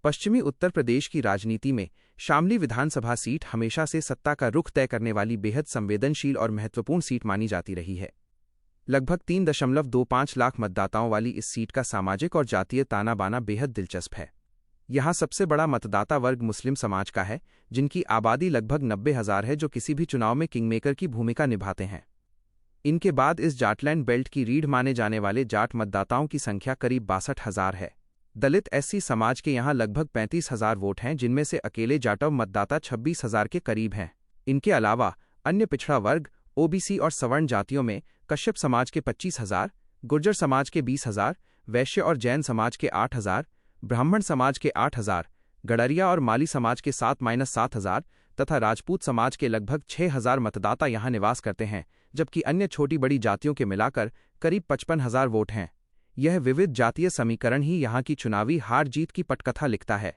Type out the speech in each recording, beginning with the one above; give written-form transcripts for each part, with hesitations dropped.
पश्चिमी उत्तर प्रदेश की राजनीति में शामली विधानसभा सीट हमेशा से सत्ता का रुख तय करने वाली बेहद संवेदनशील और महत्वपूर्ण सीट मानी जाती रही है। लगभग 3.25 लाख मतदाताओं वाली इस सीट का सामाजिक और जातीय ताना बाना बेहद दिलचस्प है। यहाँ सबसे बड़ा मतदाता वर्ग मुस्लिम समाज का है, जिनकी आबादी लगभग 90,000 है, जो किसी भी चुनाव में किंगमेकर की भूमिका निभाते हैं। इनके बाद इस जाटलैंड बेल्ट की रीढ़ माने जाने वाले जाट मतदाताओं की संख्या करीब 62,000 है। दलित एससी समाज के यहाँ लगभग 35,000 वोट हैं, जिनमें से अकेले जाटव मतदाता 26,000 के करीब हैं। इनके अलावा अन्य पिछड़ा वर्ग, ओबीसी और सवर्ण जातियों में कश्यप समाज के 25,000, गुर्जर समाज के 20,000, वैश्य और जैन समाज के 8,000, ब्राह्मण समाज के 8,000, गडरिया और माली समाज के 7-7,000 तथा राजपूत समाज के लगभग 6,000 मतदाता यहाँ निवास करते हैं, जबकि अन्य छोटी बड़ी जातियों के मिलाकर करीब 55,000 वोट हैं। यह विविध जातीय समीकरण ही यहाँ की चुनावी हार जीत की पटकथा लिखता है।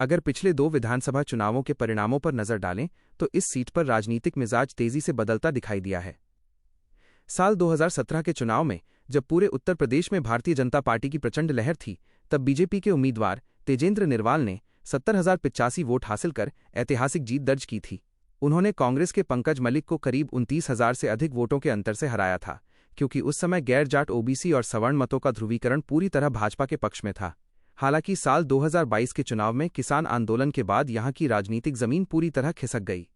अगर पिछले 2 विधानसभा चुनावों के परिणामों पर नजर डालें तो इस सीट पर राजनीतिक मिजाज तेजी से बदलता दिखाई दिया है। साल 2017 के चुनाव में जब पूरे उत्तर प्रदेश में भारतीय जनता पार्टी की प्रचंड लहर थी, तब बीजेपी के उम्मीदवार तेजेंद्र निर्वाल ने 70,085 वोट हासिल कर ऐतिहासिक जीत दर्ज की थी। उन्होंने कांग्रेस के पंकज मलिक को करीब 29,000 से अधिक वोटों के अंतर से हराया था, क्योंकि उस समय गैर जाट ओबीसी और सवर्ण मतों का ध्रुवीकरण पूरी तरह भाजपा के पक्ष में था। हालांकि साल 2022 के चुनाव में किसान आंदोलन के बाद यहां की राजनीतिक जमीन पूरी तरह खिसक गई।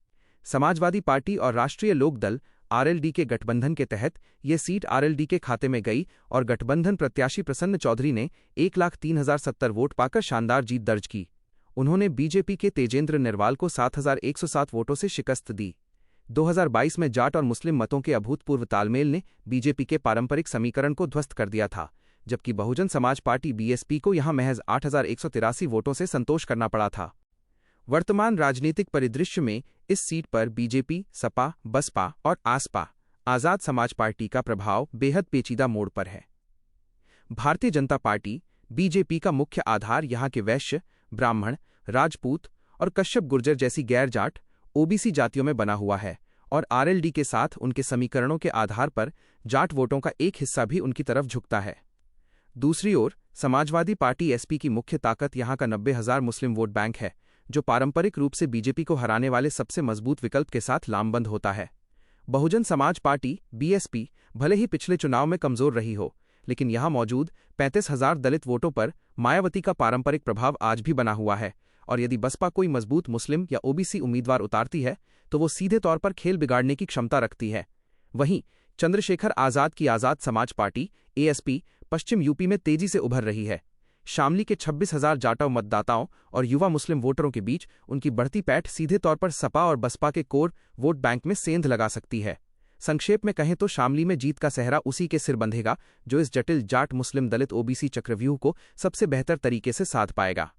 समाजवादी पार्टी और राष्ट्रीय लोक दल आरएलडी के गठबंधन के तहत ये सीट आरएलडी के खाते में गई और गठबंधन प्रत्याशी प्रसन्न चौधरी ने 1,03,070 वोट पाकर शानदार जीत दर्ज की। उन्होंने बीजेपी के तेजेंद्र निर्वाल को 7,107 वोटों से शिकस्त दी। 2022 में जाट और मुस्लिम मतों के अभूतपूर्व तालमेल ने बीजेपी के पारंपरिक समीकरण को ध्वस्त कर दिया था, जबकि बहुजन समाज पार्टी बीएसपी को यहां महज 8,183 वोटों से संतोष करना पड़ा था। वर्तमान राजनीतिक परिदृश्य में इस सीट पर बीजेपी, सपा, बसपा और आसपा आजाद समाज पार्टी का प्रभाव बेहद पेचीदा मोड़ पर है। भारतीय जनता पार्टी बीजेपी का मुख्य आधार यहां के वैश्य, ब्राह्मण, राजपूत और कश्यप गुर्जर जैसी गैर जाट ओबीसी जातियों में बना हुआ है और आरएलडी के साथ उनके समीकरणों के आधार पर जाट वोटों का एक हिस्सा भी उनकी तरफ झुकता है। दूसरी ओर समाजवादी पार्टी एसपी की मुख्य ताकत यहां का 90,000 मुस्लिम वोट बैंक है, जो पारंपरिक रूप से बीजेपी को हराने वाले सबसे मजबूत विकल्प के साथ लामबंद होता है। बहुजन समाज पार्टी बीएसपी भले ही पिछले चुनाव में कमजोर रही हो, लेकिन यहां मौजूद 35,000 दलित वोटों पर मायावती का पारंपरिक प्रभाव आज भी बना हुआ है, और यदि बसपा कोई मजबूत मुस्लिम या ओबीसी उम्मीदवार उतारती है तो वो सीधे तौर पर खेल बिगाड़ने की क्षमता रखती है। वहीं चंद्रशेखर आजाद की आजाद समाज पार्टी एएसपी पश्चिम यूपी में तेजी से उभर रही है। शामली के 26,000 जाटव मतदाताओं और युवा मुस्लिम वोटरों के बीच उनकी बढ़ती पैठ सीधे तौर पर सपा और बसपा के कोर वोट बैंक में सेंध लगा सकती है। संक्षेप में कहें तो शामली में जीत का सेहरा उसी के सिर बंधेगा जो इस जटिल जाट मुस्लिम दलित ओबीसी चक्रव्यूह को सबसे बेहतर तरीके से साध पाएगा।